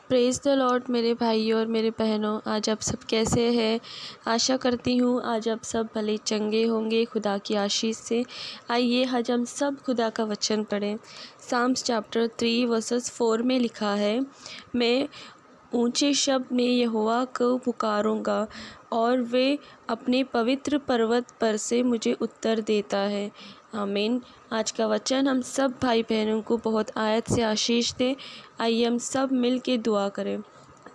Praise the Lord मेरे भाइयों और मेरे बहनों, आज आप सब कैसे हैं। आशा करती हूँ आज आप सब भले चंगे होंगे खुदा की आशीष से। आइए आज हम सब खुदा का वचन पढ़ें। साम्स चैप्टर 3 वर्सेस 4 में लिखा है, मैं ऊंचे शब्द में यहोवा को पुकारूंगा और वे अपने पवित्र पर्वत पर से मुझे उत्तर देता है। आमीन। आज का वचन हम सब भाई बहनों को बहुत आयत से आशीष दे। आइए हम सब मिल के दुआ करें।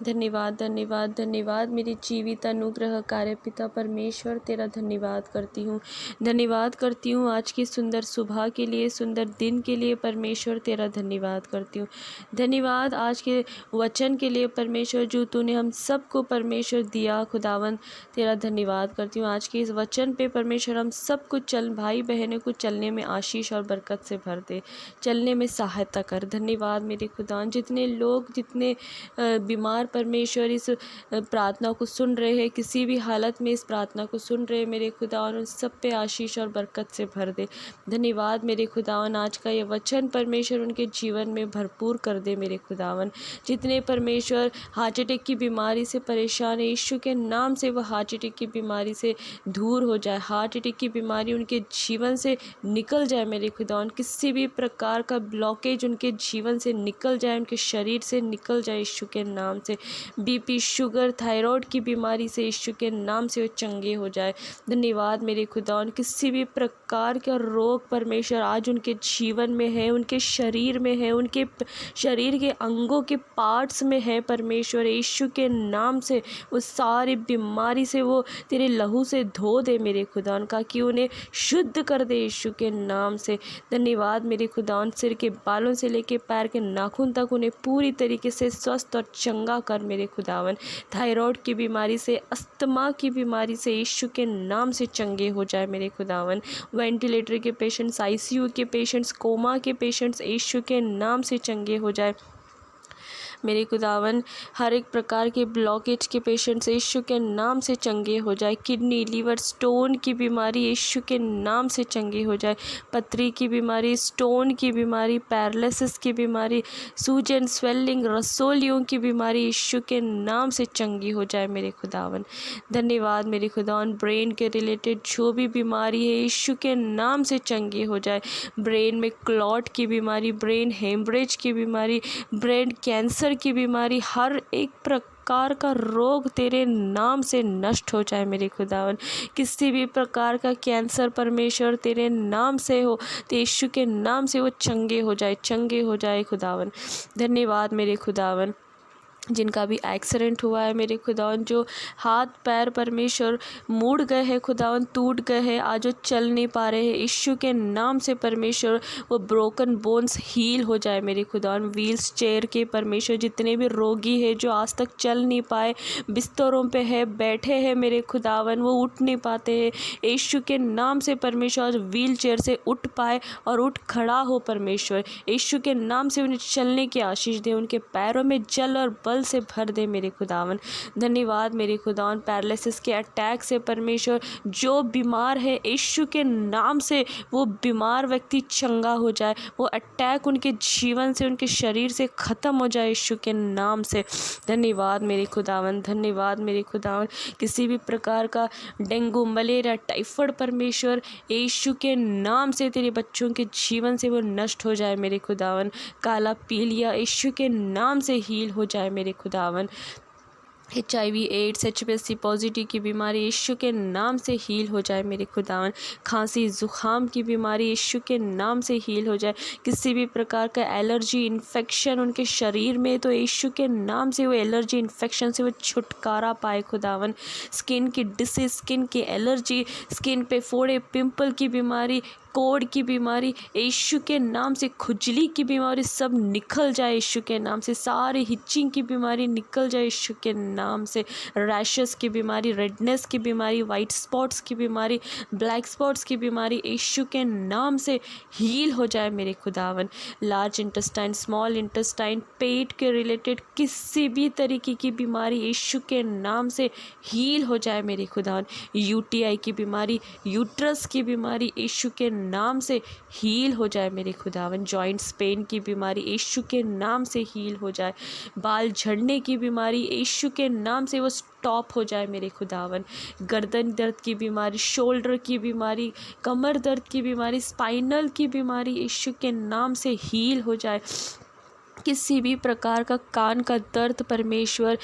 धन्यवाद धन्यवाद धन्यवाद मेरी जीवित अनुग्रह कार्य पिता परमेश्वर, तेरा धन्यवाद करती हूँ। धन्यवाद करती हूँ आज की सुंदर सुबह के लिए, सुंदर दिन के लिए परमेश्वर, तेरा धन्यवाद करती हूँ। धन्यवाद आज के वचन के लिए परमेश्वर, जो तूने हम सबको परमेश्वर दिया खुदावन, तेरा धन्यवाद करती हूँ। आज के इस वचन पे परमेश्वर हम सबको भाई बहनों को चलने में आशीष और बरकत से भर दे, चलने में सहायता कर। धन्यवाद मेरे खुदावन, जितने लोग जितने बीमार परमेश्वर इस प्रार्थना को सुन रहे हैं, किसी भी हालत में इस प्रार्थना को सुन रहे हैं मेरे खुदावन, उन सब पे आशीष और बरकत से भर दे। धन्यवाद मेरे खुदावन, आज का ये वचन परमेश्वर उनके जीवन में भरपूर कर दे मेरे खुदावन। जितने परमेश्वर हार्ट अटैक की बीमारी से परेशान है, यीशु के नाम से वह हार्ट अटैक की बीमारी से दूर हो जाए, हार्ट अटैक की बीमारी उनके जीवन से निकल जाए मेरे खुदावन। किसी भी प्रकार का ब्लॉकेज उनके जीवन से निकल जाए, उनके शरीर से निकल जाए यीशु के नाम से। बीपी, शुगर, थायराइड की बीमारी से यीशु के नाम से वो चंगे हो जाए। धन्यवाद मेरे खुदावन, किसी भी प्रकार का रोग परमेश्वर आज उनके जीवन में है, उनके शरीर में है, उनके शरीर के अंगों के पार्ट्स में है परमेश्वर, यीशु के नाम से उस सारी बीमारी से वो तेरे लहू से धो दे मेरे खुदावन का, कि उन्हें शुद्ध कर दे यीशु के नाम से। धन्यवाद मेरे खुदावन, सिर के बालों से लेके पैर के नाखून तक उन्हें पूरी तरीके से स्वस्थ और चंगा कर मेरे खुदावन। थायराइड की बीमारी से, अस्थमा की बीमारी से यीशु के नाम से चंगे हो जाए मेरे खुदावन। वेंटिलेटर के पेशेंट्स, आईसीयू के पेशेंट्स, कोमा के पेशेंट्स यीशु के नाम से चंगे हो जाए मेरे खुदावन। हर एक प्रकार के ब्लॉकेज के पेशेंट्स यीशु के नाम से चंगे हो जाए। किडनी, लीवर, स्टोन की बीमारी यीशु के नाम से चंगे हो जाए। पथरी की बीमारी, स्टोन की बीमारी, पैरालिसिस की बीमारी, सूजन, स्वेलिंग, रसोलियों की बीमारी यीशु के नाम से चंगी हो जाए मेरे खुदावन। धन्यवाद मेरे खुदावन, ब्रेन के रिलेटेड जो भी बीमारी है यीशु के नाम से चंगी हो जाए। ब्रेन में क्लॉट की बीमारी, ब्रेन हेमरेज की बीमारी, ब्रेन कैंसर की बीमारी, हर एक प्रकार का रोग तेरे नाम से नष्ट हो जाए मेरे खुदावन। किसी भी प्रकार का कैंसर परमेश्वर तेरे नाम से हो, तो यीशु के नाम से वो चंगे हो जाए खुदावन। धन्यवाद मेरे खुदावन, जिनका भी एक्सीडेंट हुआ है मेरे खुदावन, जो हाथ पैर परमेश्वर मुड़ गए हैं खुदावन, टूट गए हैं, आज वो चल नहीं पा रहे हैं, यीशु के नाम से परमेश्वर वो ब्रोकन बोन्स हील हो जाए मेरे खुदावन। व्हील्स चेयर के परमेश्वर जितने भी रोगी है जो आज तक चल नहीं पाए, बिस्तरों पे है, बैठे हैं मेरे खुदावन, वो उठ नहीं पाते हैं, यीशु के नाम से परमेश्वर आज व्हील चेयर से उठ पाए और उठ खड़ा हो परमेश्वर, यीशु के नाम से उन्हें चलने की आशीष दे, उनके पैरों में जल और बल से भर दे मेरे खुदावन। धन्यवाद मेरे खुदावन, पैरालिसिस के अटैक से परमेश्वर जो बीमार है यीशु के नाम से वो बीमार व्यक्ति चंगा हो जाए, वो अटैक उनके जीवन से, उनके शरीर से खत्म हो जाए यीशु के नाम से। धन्यवाद मेरे खुदावन, धन्यवाद मेरे खुदावन, किसी भी प्रकार का डेंगू, मलेरिया, टाइफाइड परमेश्वर यीशु के नाम से तेरे बच्चों के जीवन से वो नष्ट हो जाए मेरे खुदावन। काला पीलिया यीशु के नाम से हील हो जाए मेरे खुदावन। HIV, एड्स, HPSC पॉजिटिव की बीमारी यीशु के नाम से हील हो जाए मेरे खुदावन। खांसी, जुखाम की बीमारी यीशु के नाम से हील हो जाए। किसी भी प्रकार का एलर्जी इन्फेक्शन उनके शरीर में, तो यीशु के नाम से वो एलर्जी इन्फेक्शन से वो छुटकारा पाए खुदावन। स्किन की डिसीज, स्किन की एलर्जी, स्किन पे फोड़े, पिंपल की बीमारी, कोढ़ की बीमारी यीशु के नाम से, खुजली की बीमारी सब निकल जाए यीशु के नाम से, सारे हिचिंग की बीमारी निकल जाए यीशु के नाम से, रैशेस की बीमारी, रेडनेस की बीमारी, वाइट स्पॉट्स की बीमारी, ब्लैक स्पॉट्स की बीमारी यीशु के नाम से हील हो जाए मेरे खुदावन। लार्ज इंटेस्टाइन, स्मॉल इंटेस्टाइन, पेट के रिलेटेड किसी भी तरीके की बीमारी यीशु के नाम से हील हो जाए मेरे खुदावन। UTI की बीमारी, यूट्रस की बीमारी यीशु के नाम से हील हो जाए मेरे खुदावन। जॉइंट्स पेन की बीमारी यीशु के नाम से हील हो जाए। बाल झड़ने की बीमारी यीशु के नाम से वो स्टॉप हो जाए मेरे खुदावन। गर्दन दर्द की बीमारी, शोल्डर की बीमारी, कमर दर्द की बीमारी, स्पाइनल की बीमारी यीशु के नाम से हील हो जाए। किसी भी प्रकार का कान का दर्द परमेश्वर,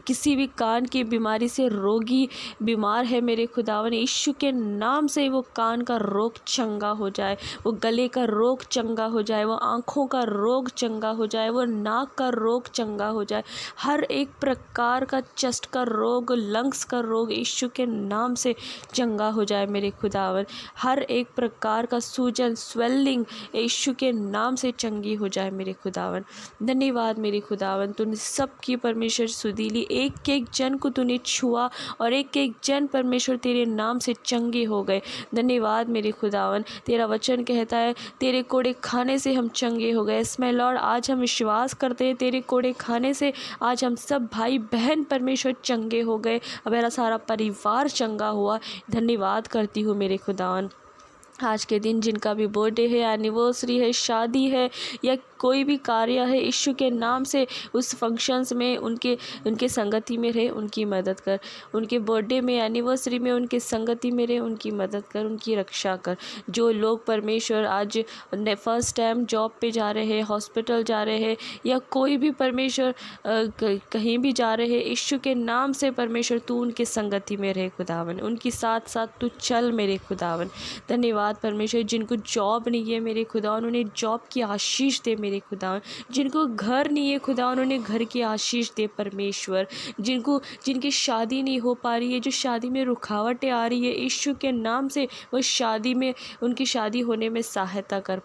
किसी भी कान की बीमारी से रोगी बीमार है मेरे खुदावन, यीशु के नाम से वो कान का रोग चंगा हो जाए, वो गले का रोग चंगा हो जाए, वो आँखों का रोग चंगा हो जाए, वो नाक का रोग चंगा हो जाए। हर एक प्रकार का चेस्ट का रोग, लंग्स का रोग यीशु के नाम से चंगा हो जाए मेरे खुदावन। हर एक प्रकार का सूजन, स्वेलिंग यीशु के नाम से चंगी हो जाए मेरे खुदावन। धन्यवाद मेरे खुदावन, तूने सबकी परमेश्वर सुधीली, एक एक जन को तूने छुआ और एक एक जन परमेश्वर तेरे नाम से चंगे हो गए। धन्यवाद मेरे खुदावन, तेरा वचन कहता है तेरे कोड़े खाने से हम चंगे हो गए। इसमें लॉर्ड आज हम विश्वास करते हैं तेरे कोड़े खाने से आज हम सब भाई बहन परमेश्वर चंगे हो गए, मेरा सारा परिवार चंगा हुआ। धन्यवाद करती हूँ मेरे खुदावन। आज के दिन जिनका भी बर्थडे है, एनिवर्सरी है, शादी है या कोई भी कार्य है, यीशु के नाम से उस फंक्शंस में उनके संगति में रहे, उनकी मदद कर। उनके बर्थडे में, एनिवर्सरी में उनके संगति में रहे, उनकी मदद कर, उनकी रक्षा कर। जो लोग परमेश्वर आज फर्स्ट टाइम जॉब पे जा रहे हैं, हॉस्पिटल जा रहे हैं या कोई भी परमेश्वर कहीं भी जा रहे हैं, यीशु के नाम से परमेश्वर तू उनके संगति में रहे खुदावन, उनकी साथ साथ तू चल मेरे खुदावन। धन्यवाद परमेश्वर। जिनको जॉब नहीं है मेरे खुदा, उन्होंने जॉब की आशीष दे मेरे खुदा। जिनको घर नहीं है खुदा, उन्होंने घर की आशीष दे परमेश्वर। जिनकी शादी नहीं हो पा रही है, जो शादी में रुकावटें आ रही है, यीशु के नाम से वो शादी में, उनकी शादी होने में सहायता कर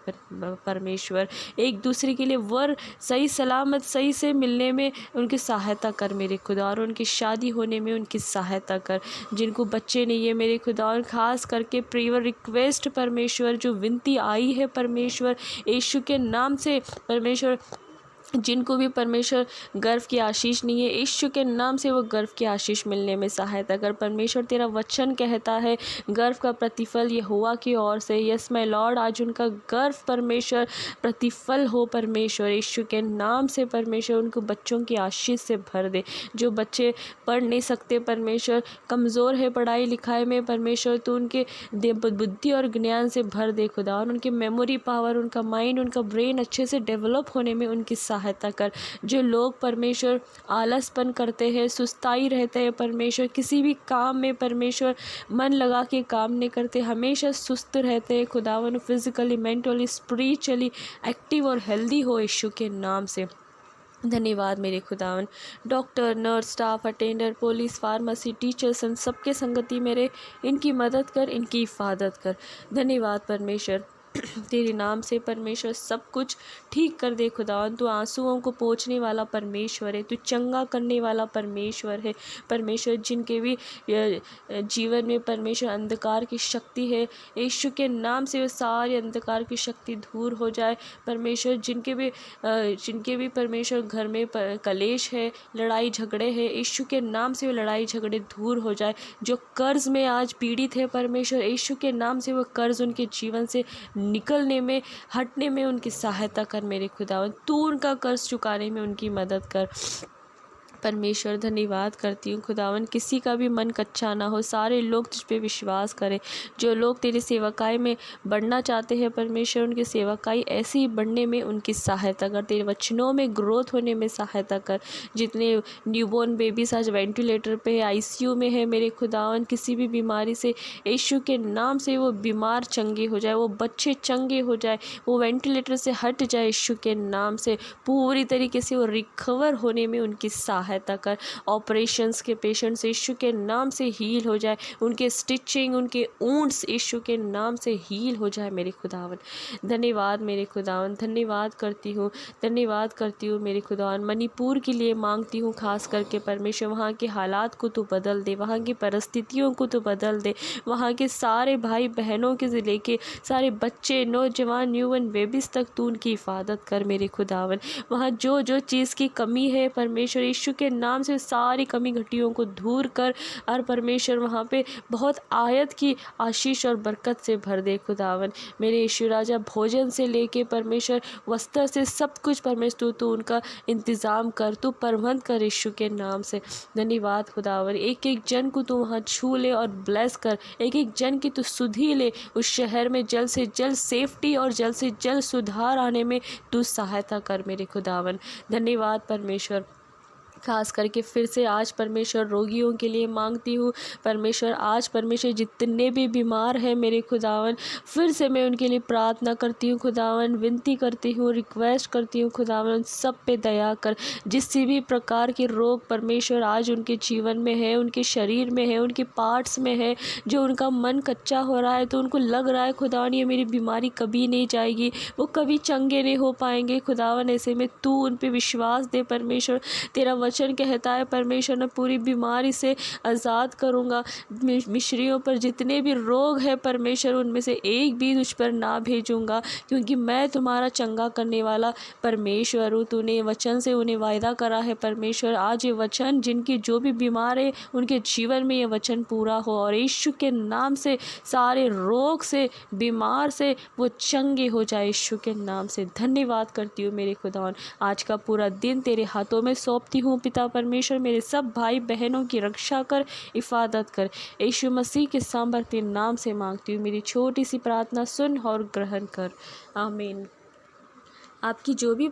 परमेश्वर। एक दूसरे के लिए वर सही सलामत सही से मिलने में उनकी सहायता कर मेरे खुदा, और उनकी शादी होने में उनकी सहायता कर। जिनको बच्चे नहीं है मेरे खुदा, और ख़ास करके प्रेयर रिक्वेस्ट परमेश्वर जो विनती आई है परमेश्वर यीशु के नाम से परमेश्वर, जिनको भी परमेश्वर गर्व की आशीष नहीं है, यीशु के नाम से वो गर्व की आशीष मिलने में सहायता कर परमेश्वर। तेरा वचन कहता है गर्व का प्रतिफल यहोवा की ओर से। यस माय लॉर्ड, आज उनका गर्व परमेश्वर प्रतिफल हो परमेश्वर, यीशु के नाम से परमेश्वर। उनको बच्चों की आशीष से भर दे। जो बच्चे पढ़ नहीं सकते परमेश्वर, कमज़ोर है पढ़ाई लिखाई में परमेश्वर, तो उनके बुद्धि और ज्ञान से भर दे खुदा, और उनके मेमोरी पावर, उनका माइंड, उनका ब्रेन अच्छे से डेवलप होने में उनकी सहायता कर। जो लोग परमेश्वर आलसपन करते हैं, सुस्ताई रहते हैं परमेश्वर, किसी भी काम में परमेश्वर मन लगा के काम नहीं करते, हमेशा सुस्त रहते हैं खुदावन, फिजिकली, मेंटली, स्पिरिचुअली एक्टिव और हेल्दी हो यीशु के नाम से। धन्यवाद मेरे खुदावन। Doctor, nurse, staff, attender, police, pharmacy, teachers, इन सबके संगति मेरे, इनकी मदद कर, इनकी हिफाजत कर। धन्यवाद परमेश्वर। तेरे नाम से परमेश्वर सब कुछ ठीक कर दे खुदावन। तू आंसुओं को पोंछने वाला परमेश्वर है, तू चंगा करने वाला परमेश्वर है परमेश्वर। जिनके भी जीवन में परमेश्वर अंधकार की शक्ति है, यीशु के नाम से वो सारी अंधकार की शक्ति दूर हो जाए परमेश्वर। जिनके भी परमेश्वर घर में कलेश है, लड़ाई झगड़े है, यीशु के नाम से वो लड़ाई झगड़े दूर हो जाए। जो कर्ज में आज पीड़ित है परमेश्वर, यीशु के नाम से वो कर्ज उनके जीवन से निकलने में, हटने में उनकी सहायता कर मेरे खुदावन। तू उनका कर्ज चुकाने में उनकी मदद कर परमेश्वर। धन्यवाद करती हूँ खुदावन। किसी का भी मन कच्चा ना हो, सारे लोग तुझ पे विश्वास करें। जो लोग तेरी सेवकाई में बढ़ना चाहते हैं परमेश्वर, उनकी सेवकाई ऐसे ही बढ़ने में उनकी सहायता कर, तेरे वचनों में ग्रोथ होने में सहायता कर। जितने न्यूबॉर्न बेबीज आज वेंटिलेटर पे है, आईसीयू में है मेरे खुदावन, किसी भी बीमारी से यीशु के नाम से वो बीमार चंगे हो जाए, वो बच्चे चंगे हो जाए, वो वेंटिलेटर से हट जाए यीशु के नाम से, पूरी तरीके से वो रिकवर होने में उनकी सहायता कर। ऑपरेशंस के पेशेंट्स यीशु के नाम से हील हो जाए, उनके स्टिचिंग, उनके ऊंट्स यीशु के नाम से हील हो जाए मेरे खुदावन। धन्यवाद मेरे खुदावन, धन्यवाद करती हूँ, धन्यवाद करती हूँ मेरे खुदावन। मणिपुर के लिए मांगती हूँ खास करके परमेश्वर, वहाँ के हालात को तू बदल दे, वहाँ की परिस्थितियों को तू बदल दे, वहाँ के सारे भाई बहनों के से लेके सारे बच्चे, नौजवान, न्यूबॉर्न बेबीज तक तू उनकी हिफाजत कर मेरे खुदावन। वहाँ जो जो चीज़ की कमी है परमेश्वर, यीशु के नाम से सारी कमी घटियों को दूर कर और परमेश्वर वहाँ पे बहुत आयत की आशीष और बरकत से भर दे खुदावन। मेरे यीशु राजा, भोजन से लेके परमेश्वर वस्त्र से सब कुछ परमेश्वर तू उनका इंतज़ाम कर, तू प्रबंध कर यीशु के नाम से। धन्यवाद खुदावन। एक एक जन को तू वहाँ छू ले और ब्लेस कर, एक एक जन की तू सुधि ले, उस शहर में जल्द से जल्द सेफ्टी और जल्द से जल्द सुधार आने में तू सहायता कर मेरे खुदावन। धन्यवाद परमेश्वर। खास करके फिर से आज परमेश्वर रोगियों के लिए मांगती हूँ। परमेश्वर आज परमेश्वर जितने भी बीमार हैं मेरे खुदावन, फिर से मैं उनके लिए प्रार्थना करती हूँ खुदावन, विनती करती हूँ, रिक्वेस्ट करती हूँ खुदावन, सब पे दया कर। जिस भी प्रकार के रोग परमेश्वर आज उनके जीवन में है, उनके शरीर में है, उनके पार्ट्स में है, जो उनका मन कच्चा हो रहा है, तो उनको लग रहा है खुदावन ये मेरी बीमारी कभी नहीं जाएगी, वो कभी चंगे नहीं हो पाएंगे खुदावन। ऐसे में तू उन पे विश्वास दे परमेश्वर। तेरा वचन कहता है परमेश्वर, मैं पूरी बीमारी से आज़ाद करूँगा। मिस्रियों पर जितने भी रोग है परमेश्वर, उनमें से एक भी तुझ पर ना भेजूँगा, क्योंकि मैं तुम्हारा चंगा करने वाला परमेश्वर हूँ। तूने वचन से उन्हें वायदा करा है परमेश्वर। आज ये वचन जिनकी जो भी बीमार है उनके जीवन में ये वचन पूरा हो, और यीशु के नाम से सारे रोग से, बीमार से वो चंगे हो जाए यीशु के नाम से। धन्यवाद करती हूँ मेरे खुदावन। आज का पूरा दिन तेरे हाथों में सौंपती हूँ पिता परमेश्वर। मेरे सब भाई बहनों की रक्षा कर, हिफाजत कर। यीशु मसीह के सामर्थ्य नाम से मांगती हूँ। मेरी छोटी सी प्रार्थना सुन और ग्रहण कर। आमीन। आपकी जो भी